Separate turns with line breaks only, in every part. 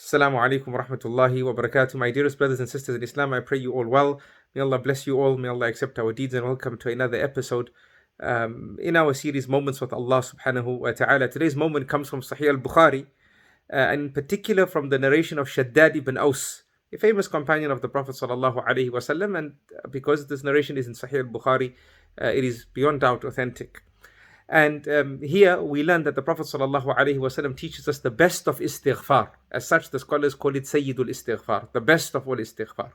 Assalamu alaikum wa rahmatullahi wa barakatuh. My dearest brothers and sisters in Islam, I pray you all well. May Allah bless you all. May Allah accept our deeds, and welcome to another episode in our series Moments with Allah subhanahu wa ta'ala. Today's moment comes from Sahih al-Bukhari, and in particular from the narration of Shaddad ibn Aus, a famous companion of the Prophet sallallahu alaihi wasallam. And because this narration is in Sahih al-Bukhari, it is beyond doubt authentic. And here we learn that the Prophet ﷺ teaches us the best of istighfar. As such, the scholars call it Sayyidul Istighfar, the best of all istighfar.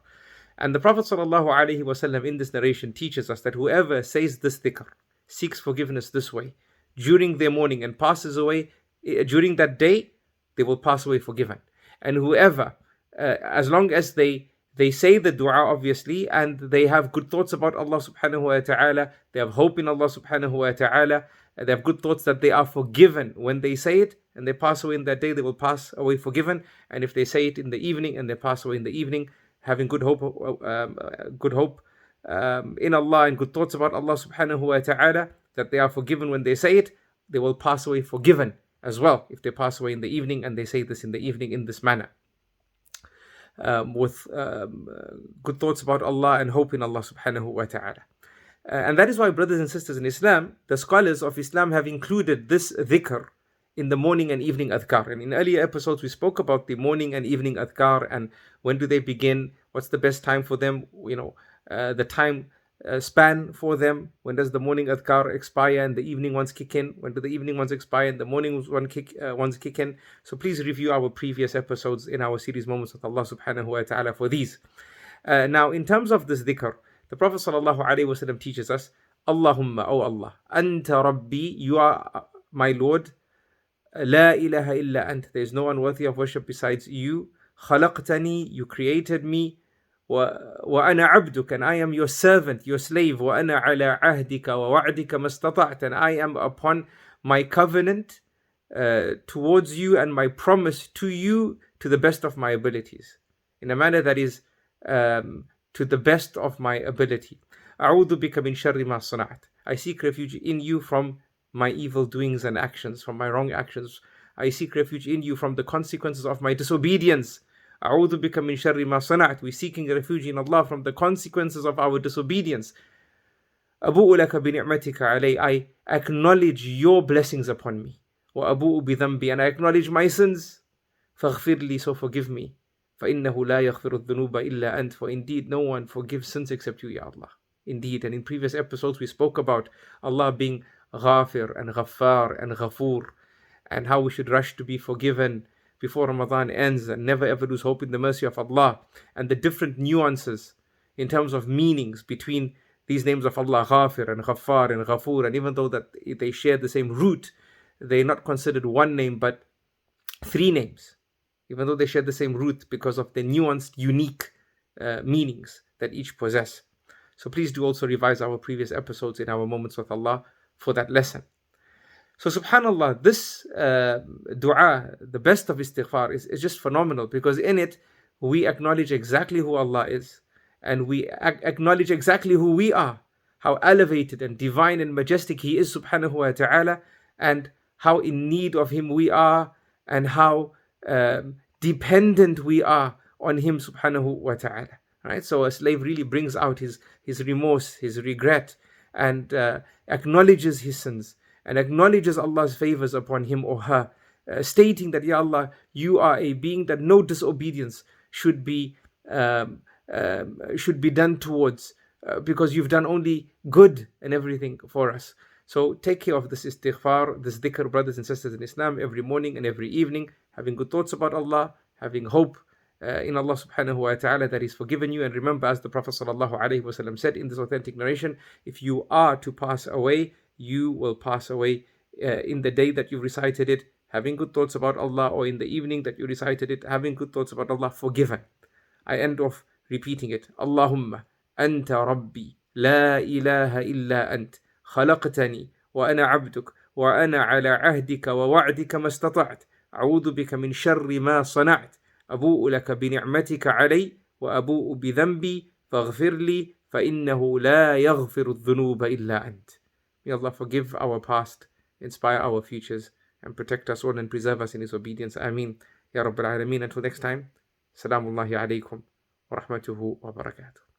And the Prophet ﷺ in this narration teaches us that whoever says this dhikr, seeks forgiveness this way, during their morning and passes away, during that day, they will pass away forgiven. And whoever, as long as they say the dua obviously, and they have good thoughts about Allah subhanahu wa ta'ala, they have hope in Allah subhanahu wa ta'ala, they have good thoughts that they are forgiven when they say it, and they pass away in that day, they will pass away forgiven. And if they say it in the evening and they pass away in the evening, having good hope in Allah and good thoughts about Allah subhanahu wa ta'ala, that they are forgiven when they say it, they will pass away forgiven as well if they pass away in the evening and they say this in the evening in this manner. With good thoughts about Allah and hope in Allah subhanahu wa ta'ala. And that is why, brothers and sisters in Islam, the scholars of Islam have included this dhikr in the morning and evening adkar. And in earlier episodes, we spoke about the morning and evening adkar and when do they begin, what's the best time for them, the time span for them. When does the morning adkar expire and the evening ones kick in? When do the evening ones expire and the morning ones kick in? So please review our previous episodes in our series Moments with Allah subhanahu wa ta'ala for these. Now, in terms of this dhikr, the Prophet sallallahu alaihi wasallam teaches us, Allahumma, O Allah, Anta Rabbi, you are my Lord, La ilaha illa ant, there is no one worthy of worship besides you, Khalaqtani, you created me, وأنا عبدك, and I am your servant, your slave, وأنا على عهدك ووعدك ما استطعت, and I am upon my covenant towards you and my promise to you to the best of my abilities, in a manner that is to the best of my ability. أعوذ بك من شر ما صنعت, I seek refuge in you from my evil doings and actions, from my wrong actions. I seek refuge in you from the consequences of my disobedience. أعوذ بك من شر ما صنعت, we seeking refuge in Allah from the consequences of our disobedience. أبوء لك بنعمتك علي, I acknowledge your blessings upon me. وأبوء بذنبي, and I acknowledge my sins. فاغفر لي, so forgive me. فإنه لا يغفر الذنوب إلا أنت, for indeed no one forgives sins except you, Ya Allah. Indeed, and in previous episodes we spoke about Allah being Ghafir and Ghaffar and Ghafoor, and how we should rush to be forgiven before Ramadan ends and never ever lose hope in the mercy of Allah, and the different nuances in terms of meanings between these names of Allah, Ghafir and Ghaffar and Ghafoor, and even though that they share the same root, they're not considered one name but three names, even though they share the same root because of the nuanced, unique meanings that each possess. So please do also revise our previous episodes in our Moments with Allah for that lesson. So subhanallah, this dua, the best of istighfar, is just phenomenal, because in it we acknowledge exactly who Allah is, and we acknowledge exactly who we are, how elevated and divine and majestic He is subhanahu wa ta'ala, and how in need of Him we are, and how dependent we are on Him subhanahu wa ta'ala. Right? So a slave really brings out his remorse, his regret, and acknowledges his sins, and acknowledges Allah's favors upon him or her, stating that, Ya Allah, you are a being that no disobedience should be done towards, because you've done only good and everything for us. So take care of this istighfar, this dhikr, brothers and sisters in Islam, every morning and every evening, having good thoughts about Allah, having hope in Allah subhanahu wa ta'ala that He's forgiven you. And remember, as the Prophet sallallahu alaihi wasallam said in this authentic narration, if you are to pass away, you will pass away in the day that you recited it, having good thoughts about Allah, or in the evening that you recited it, having good thoughts about Allah, forgiven. I end off repeating it. Allahumma anta rabbi, la ilaha illa ant, khalaqtani, wa ana abduk, wa ana ala ahdika wa wa'dika ma istata'at, a'udhu bika min sharri ma sana'at, أبوء لك بنعمتك علي وأبوء بذنبي فاغفر لي فإنه لا يغفر الذنوب إلا أنت. May Allah forgive our past, inspire our futures, and protect us all and preserve us in His obedience. Ameen. Ya Rabbil Alameen. Until next time, Salamullahi alaykum wa rahmatuhu wa barakatuh.